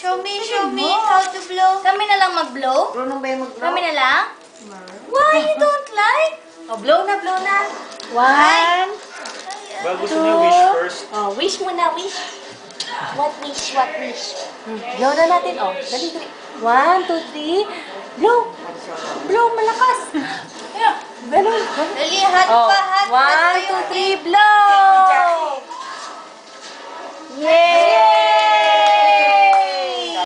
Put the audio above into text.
Show me how to blow. Kami na lang mag-blow? Marunong ba yung mag-blow? Kami na lang? Why you don't like? Oh, blow na, blow na. 1, Well, gusto niyo wish first. Oh, wish muna, wish. What wish, what wish? Blow na natin, oh. Dali, dali. 1, 2, 3. Blow. Blow, malakas. Ganun. Dali, hot Oh, pa, hot. 1, 2, 3, blow. Yay!